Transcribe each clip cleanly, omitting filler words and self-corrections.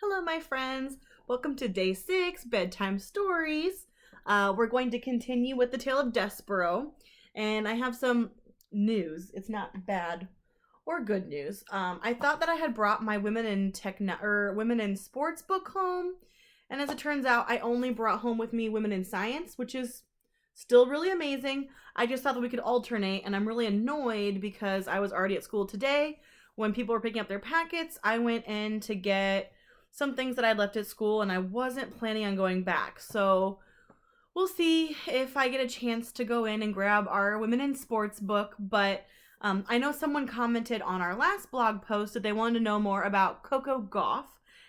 Hello, my friends. Welcome to day 6, Bedtime Stories. We're going to continue with the tale of Desperaux, and I have some news. It's not bad or good news. I thought that I had brought my women in sports book home, and as it turns out, I only brought home with me women in science, which is still really amazing. I just thought that we could alternate, and I'm really annoyed because I was already at school today. When people were picking up their packets, I went in to get some things that I'd left at school, and I wasn't planning on going back. So we'll see if I get a chance to go in and grab our Women in Sports book. But I know someone commented on our last blog post that they wanted to know more about Coco Gauff,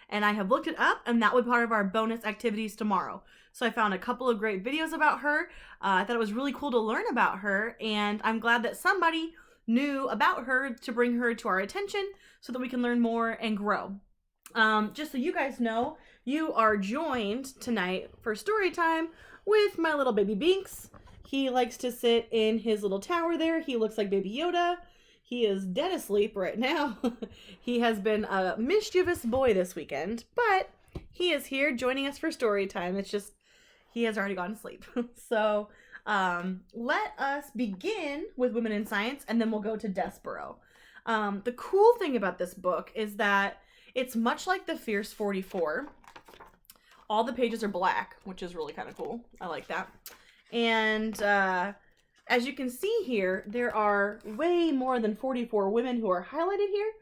and I have looked it up, and that would be part of our bonus activities tomorrow. So I found a couple of great videos about her. I thought it was really cool to learn about her, and I'm glad that somebody knew about her to bring her to our attention so that we can learn more and grow. Just so you guys know, you are joined tonight for story time with my little baby Binks. He likes to sit in his little tower there. He looks like Baby Yoda. He is dead asleep right now. He has been a mischievous boy this weekend, but he is here joining us for story time. It's just, he has already gone to sleep. So, let us begin with Women in Science, and then we'll go to Desperaux. The cool thing about this book is that it's much like the Fierce 44. All the pages are black, which is really kind of cool. I like that. And as you can see here, there are way more than 44 women who are highlighted here.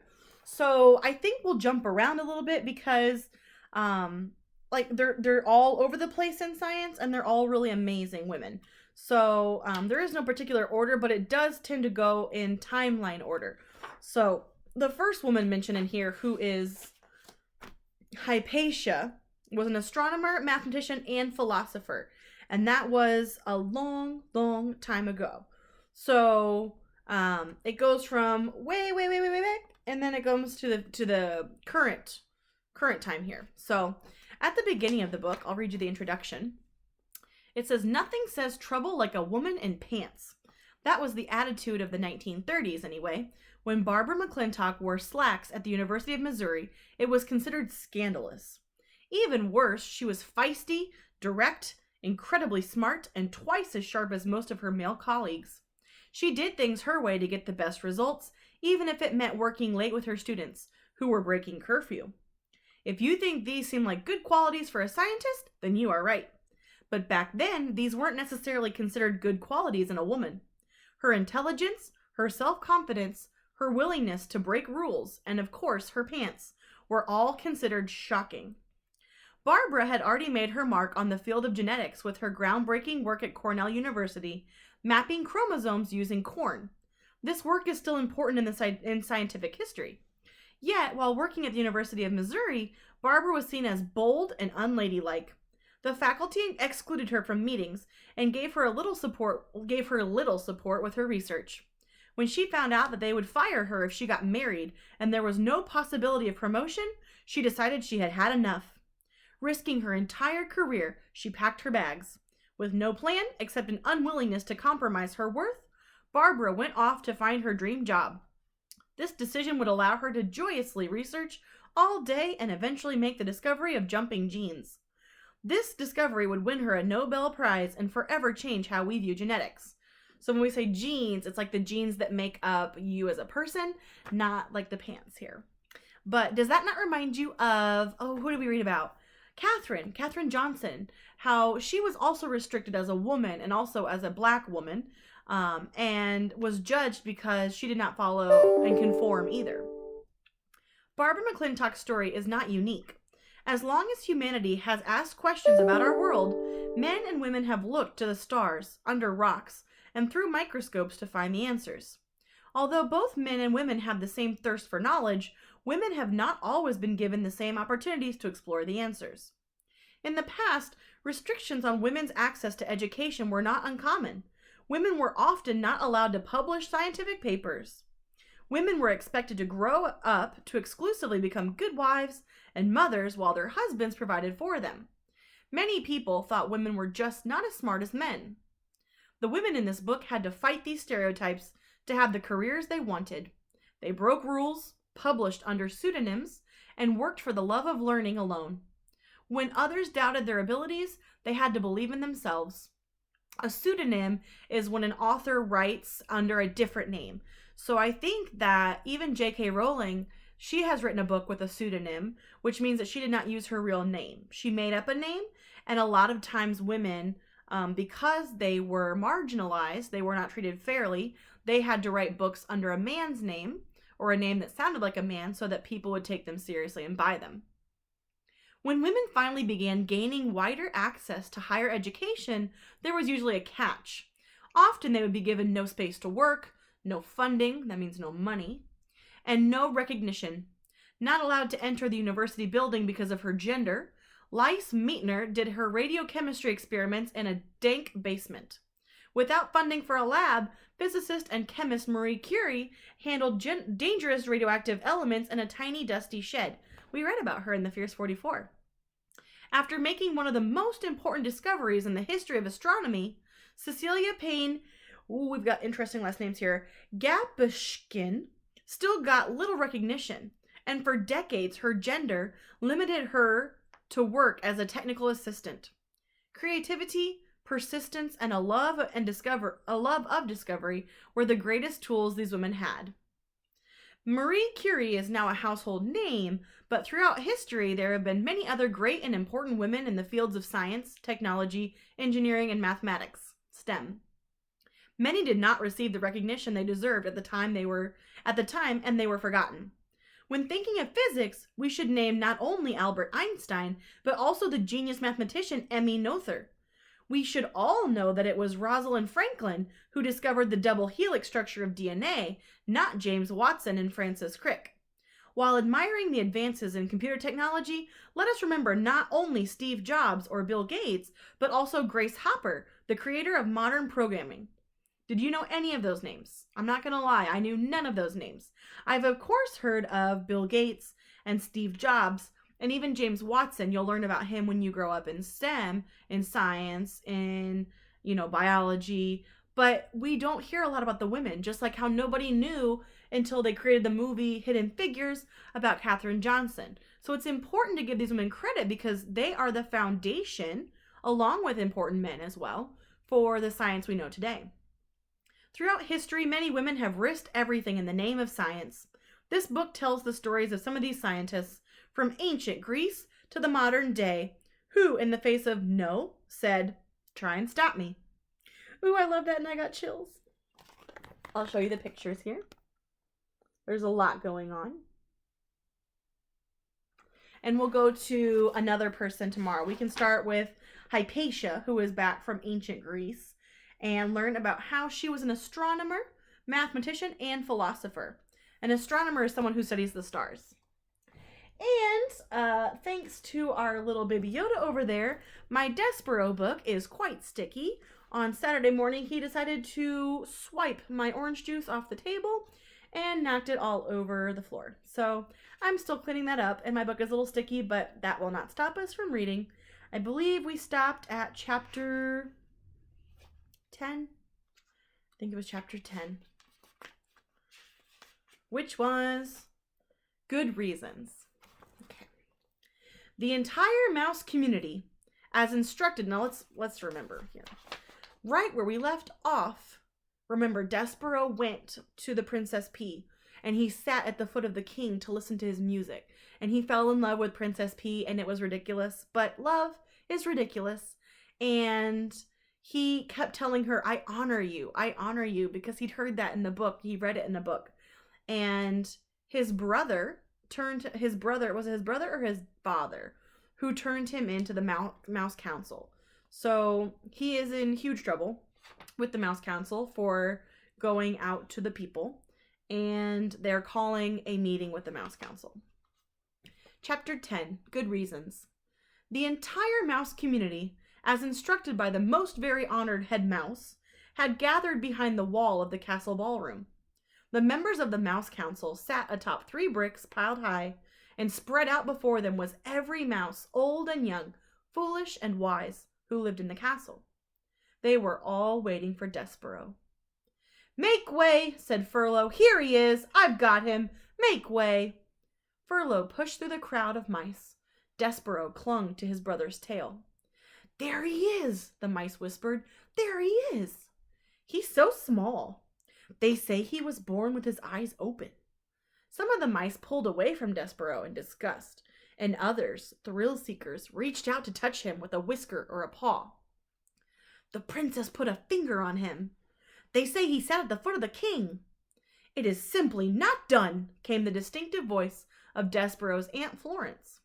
So I think we'll jump around a little bit because they're all over the place in science, and they're all really amazing women. So there is no particular order, but it does tend to go in timeline order. So the first woman mentioned in here, who is Hypatia, was an astronomer, mathematician, and philosopher. And that was a long, long time ago. So it goes from way, and then it goes to the current time here. So at the beginning of the book, I'll read you the introduction. It says, "Nothing says trouble like a woman in pants." That was the attitude of the 1930s anyway. When Barbara McClintock wore slacks at the University of Missouri, it was considered scandalous. Even worse, she was feisty, direct, incredibly smart, and twice as sharp as most of her male colleagues. She did things her way to get the best results, even if it meant working late with her students, who were breaking curfew. If you think these seem like good qualities for a scientist, then you are right. But back then, these weren't necessarily considered good qualities in a woman. Her intelligence, her self-confidence, her willingness to break rules, and of course her pants, were all considered shocking. Barbara had already made her mark on the field of genetics with her groundbreaking work at Cornell University, mapping chromosomes using corn. This work is still important in scientific history. Yet, while working at the University of Missouri, Barbara was seen as bold and unladylike. The faculty excluded her from meetings and gave her little support with her research. When she found out that they would fire her if she got married and there was no possibility of promotion, she decided she had had enough. Risking her entire career, she packed her bags. With no plan except an unwillingness to compromise her worth, Barbara went off to find her dream job. This decision would allow her to joyously research all day and eventually make the discovery of jumping genes. This discovery would win her a Nobel Prize and forever change how we view genetics. So when we say genes, it's like the genes that make up you as a person, not like the pants here. But does that not remind you of, who did we read about? Katherine Johnson, how she was also restricted as a woman and also as a black woman, and was judged because she did not follow and conform either. Barbara McClintock's story is not unique. As long as humanity has asked questions about our world, men and women have looked to the stars, under rocks, and through microscopes to find the answers. Although both men and women have the same thirst for knowledge, women have not always been given the same opportunities to explore the answers. In the past, restrictions on women's access to education were not uncommon. Women were often not allowed to publish scientific papers. Women were expected to grow up to exclusively become good wives and mothers while their husbands provided for them. Many people thought women were just not as smart as men. The women in this book had to fight these stereotypes to have the careers they wanted. They broke rules, published under pseudonyms, and worked for the love of learning alone. When others doubted their abilities, they had to believe in themselves. A pseudonym is when an author writes under a different name. So I think that even J.K. Rowling, she has written a book with a pseudonym, which means that she did not use her real name. She made up a name, and a lot of times women, because they were marginalized, they were not treated fairly, they had to write books under a man's name, or a name that sounded like a man, so that people would take them seriously and buy them. When women finally began gaining wider access to higher education, there was usually a catch. Often they would be given no space to work, no funding, that means no money, and no recognition. Not allowed to enter the university building because of her gender, Lise Meitner did her radiochemistry experiments in a dank basement. Without funding for a lab, physicist and chemist Marie Curie handled dangerous radioactive elements in a tiny dusty shed. We read about her in the Fierce 44. After making one of the most important discoveries in the history of astronomy, Cecilia Payne, we've got interesting last names here, Gapushkin, still got little recognition, and for decades her gender limited her to work as a technical assistant. Creativity, persistence, and a love of discovery were the greatest tools these women had. Marie Curie is now a household name, but throughout history there have been many other great and important women in the fields of science, technology, engineering, and mathematics, STEM. Many did not receive the recognition they deserved at the time, and they were forgotten. When thinking of physics, we should name not only Albert Einstein, but also the genius mathematician Emmy Noether. We should all know that it was Rosalind Franklin who discovered the double helix structure of DNA, not James Watson and Francis Crick. While admiring the advances in computer technology, let us remember not only Steve Jobs or Bill Gates, but also Grace Hopper, the creator of modern programming. Did you know any of those names? I'm not going to lie, I knew none of those names. I've of course heard of Bill Gates and Steve Jobs, and even James Watson. You'll learn about him when you grow up in STEM, in science, in, biology. But we don't hear a lot about the women, just like how nobody knew until they created the movie Hidden Figures about Katherine Johnson. So it's important to give these women credit because they are the foundation, along with important men as well, for the science we know today. Throughout history, many women have risked everything in the name of science. This book tells the stories of some of these scientists, from ancient Greece to the modern day, who, in the face of no, said, "Try and stop me." Ooh, I love that, and I got chills. I'll show you the pictures here. There's a lot going on. And we'll go to another person tomorrow. We can start with Hypatia, who is back from ancient Greece, and learn about how she was an astronomer, mathematician, and philosopher. An astronomer is someone who studies the stars. And thanks to our little baby Yoda over there, my Desperaux book is quite sticky. On Saturday morning, he decided to swipe my orange juice off the table and knocked it all over the floor. So I'm still cleaning that up, and my book is a little sticky, but that will not stop us from reading. I believe we stopped at chapter 10. I think it was chapter 10. Which was Good Reasons. Okay. The entire mouse community, as instructed. Now let's remember here. Right where we left off, remember Desperaux went to the Princess P, and he sat at the foot of the king to listen to his music, and he fell in love with Princess P, and it was ridiculous, but love is ridiculous. And he kept telling her, I honor you, because he'd heard that in the book. He read it in the book. And his brother, was it his brother or his father, who turned him into the Mouse Council. So he is in huge trouble with the Mouse Council for going out to the people, and they're calling a meeting with the Mouse Council. Chapter 10, Good Reasons. The entire mouse community, as instructed by the most very honored head mouse, had gathered behind the wall of the castle ballroom. The members of the Mouse Council sat atop 3 bricks piled high, and spread out before them was every mouse, old and young, foolish and wise, who lived in the castle. They were all waiting for Desperaux. "Make way," said Furlough. "Here he is. I've got him. Make way." Furlough pushed through the crowd of mice. Desperaux clung to his brother's tail. "There he is," the mice whispered. "There he is. He's so small. They say he was born with his eyes open." Some of the mice pulled away from Desperaux in disgust, and others, thrill-seekers, reached out to touch him with a whisker or a paw. "The princess put a finger on him. They say he sat at the foot of the king." "It is simply not done," came the distinctive voice of Desperaux's Aunt Florence.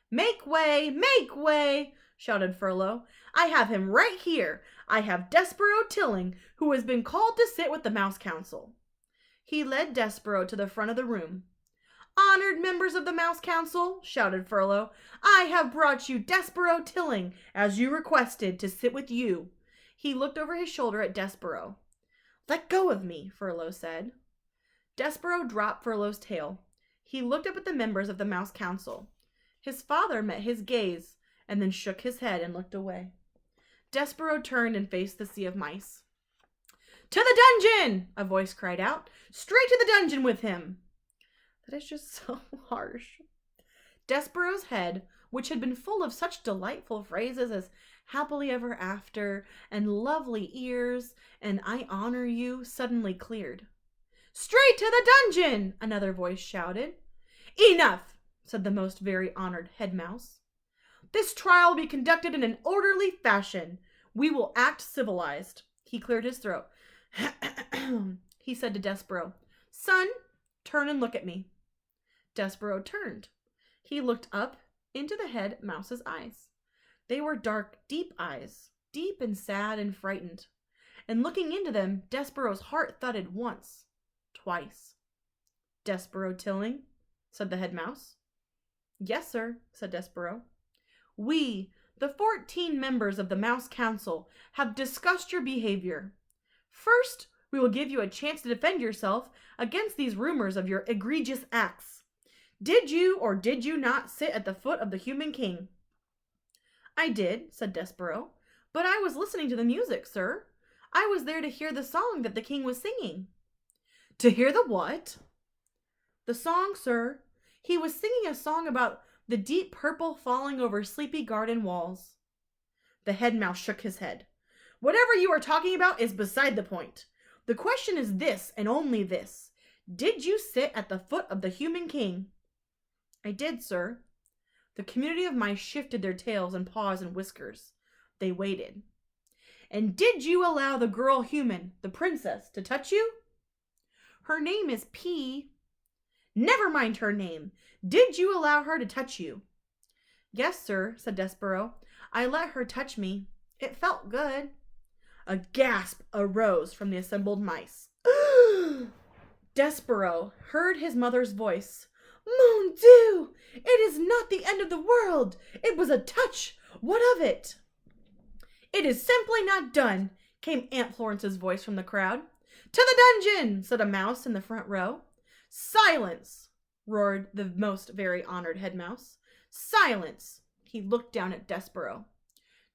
"Make way," shouted Furlough. "I have him right here. I have Desperaux Tilling, who has been called to sit with the Mouse Council." He led Desperaux to the front of the room. "Honored members of the Mouse Council," shouted Furlough, "I have brought you Desperaux Tilling, as you requested, to sit with you." He looked over his shoulder at Desperaux. "Let go of me," Furlough said. Desperaux dropped Furlough's tail. He looked up at the members of the Mouse Council. His father met his gaze and then shook his head and looked away. Desperaux turned and faced the sea of mice. "To the dungeon!" a voice cried out. "Straight to the dungeon with him!" That is just so harsh. Desperoux's head, which had been full of such delightful phrases as happily ever after and lovely ears and I honor you, suddenly cleared. "Straight to the dungeon!" another voice shouted. "Enough!" said the most very honored head mouse. "This trial will be conducted in an orderly fashion. We will act civilized." He cleared his throat. He said to Desperaux, "Son, turn and look at me." Desperaux turned. He looked up into the head mouse's eyes. They were dark, deep eyes, deep and sad and frightened. And looking into them, Desperoux's heart thudded once, twice. "Desperaux Tilling?" said the head mouse. "Yes, sir," said Desperaux. "We, the 14 members of the Mouse Council, have discussed your behavior. First, we will give you a chance to defend yourself against these rumors of your egregious acts. Did you or did you not sit at the foot of the human king?" "I did," said Desperaux, "but I was listening to the music, sir. I was there to hear the song that the king was singing." "To hear the what?" "The song, sir. He was singing a song about the deep purple falling over sleepy garden walls." The head mouse shook his head. "Whatever you are talking about is beside the point. The question is this, and only this. Did you sit at the foot of the human king?" "I did, sir." The community of mice shifted their tails and paws and whiskers. They waited. "And did you allow the girl human, the princess, to touch you?" "Her name is P." "Never mind her name. Did you allow her to touch you?" "Yes, sir," said Desperaux. "I let her touch me. It felt good." A gasp arose from the assembled mice. Desperaux heard his mother's voice. "Mon Dieu! It is not the end of the world! It was a touch! What of it?" "It is simply not done," came Aunt Florence's voice from the crowd. "To the dungeon!" said a mouse in the front row. "Silence!" roared the most very honored head mouse. "Silence!" He looked down at Desperaux.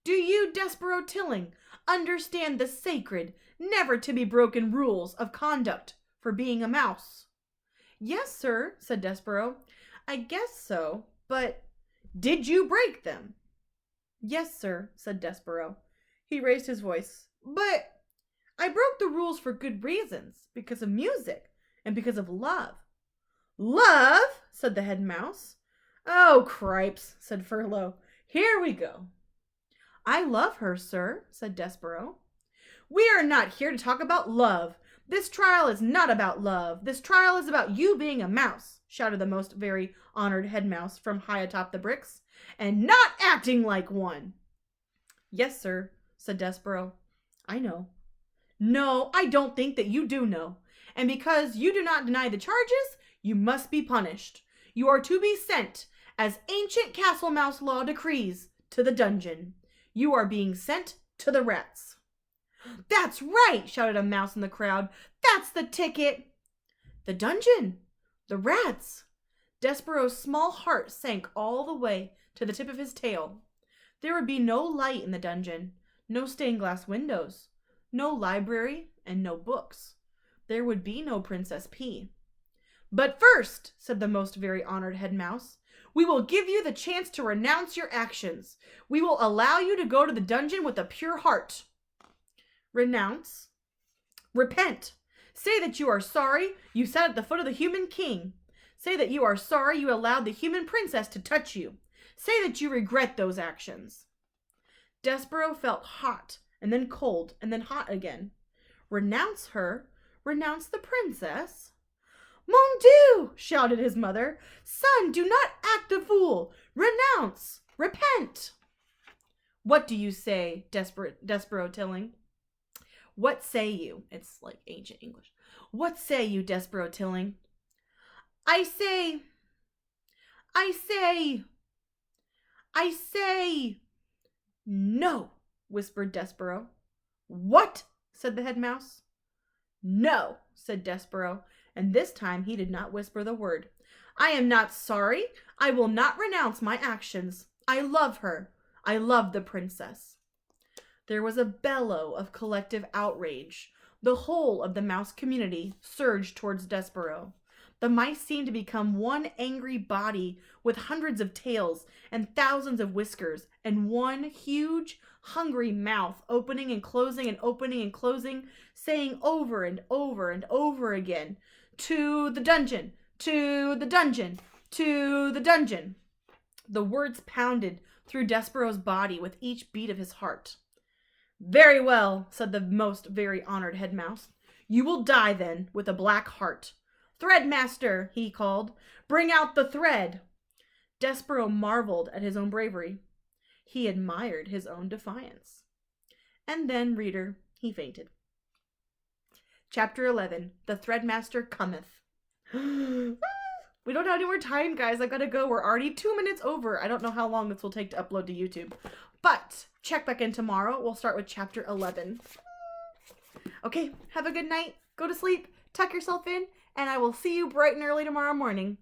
"Do you, Desperaux Tilling, understand the sacred, never-to-be-broken rules of conduct for being a mouse?" "Yes, sir," said Desperaux. "I guess so, but—" "Did you break them?" "Yes, sir," said Desperaux. He raised his voice. "But I broke the rules for good reasons, because of music and because of love." "Love?" said the head mouse. "Oh, cripes," said Furlough. "Here we go." "I love her, sir," said Desperaux. "We are not here to talk about love. This trial is not about love. This trial is about you being a mouse," shouted the most very honored head mouse from high atop the bricks, "and not acting like one." "Yes, sir," said Desperaux. "I know." "No, I don't think that you do know. And because you do not deny the charges, you must be punished. You are to be sent, as ancient castle mouse law decrees, to the dungeon. You are being sent to the rats." "That's right," shouted a mouse in the crowd. "That's the ticket." The dungeon! The rats! Desperoux's small heart sank all the way to the tip of his tail. There would be no light in the dungeon, no stained glass windows, no library, and no books. There would be no Princess P. "But first," said the most very honored head mouse, "we will give you the chance to renounce your actions. We will allow you to go to the dungeon with a pure heart." Renounce. Repent. Say that you are sorry you sat at the foot of the human king. Say that you are sorry you allowed the human princess to touch you. Say that you regret those actions. Desperaux felt hot, and then cold, and then hot again. Renounce her? Renounce the princess? "Mon Dieu!" shouted his mother. "Son, do not act the fool. Renounce. Repent." "What do you say, Desperaux Tilling?" "What say you?" It's like ancient English. "What say you, Desperaux Tilling?" I say, "No," whispered Desperaux. "What?" said the head mouse. "No," said Desperaux, and this time he did not whisper the word. "I am not sorry. I will not renounce my actions. I love her. I love the princess." There was a bellow of collective outrage. The whole of the mouse community surged towards Desperaux. The mice seemed to become one angry body with hundreds of tails and thousands of whiskers and one huge, hungry mouth opening and closing and opening and closing, saying over and over and over again, "To the dungeon! To the dungeon! To the dungeon!" The words pounded through Desperaux's body with each beat of his heart. "Very well," said the most very honored head mouse. "You will die then with a black heart. Threadmaster," he called, "bring out the thread." Desperaux marveled at his own bravery. He admired his own defiance. And then, reader, he fainted. Chapter 11, The Threadmaster Cometh. We don't have any more time, guys. I gotta go. We're already 2 minutes over. I don't know how long this will take to upload to YouTube. But check back in tomorrow. We'll start with chapter 11. Okay, have a good night. Go to sleep. Tuck yourself in. And I will see you bright and early tomorrow morning.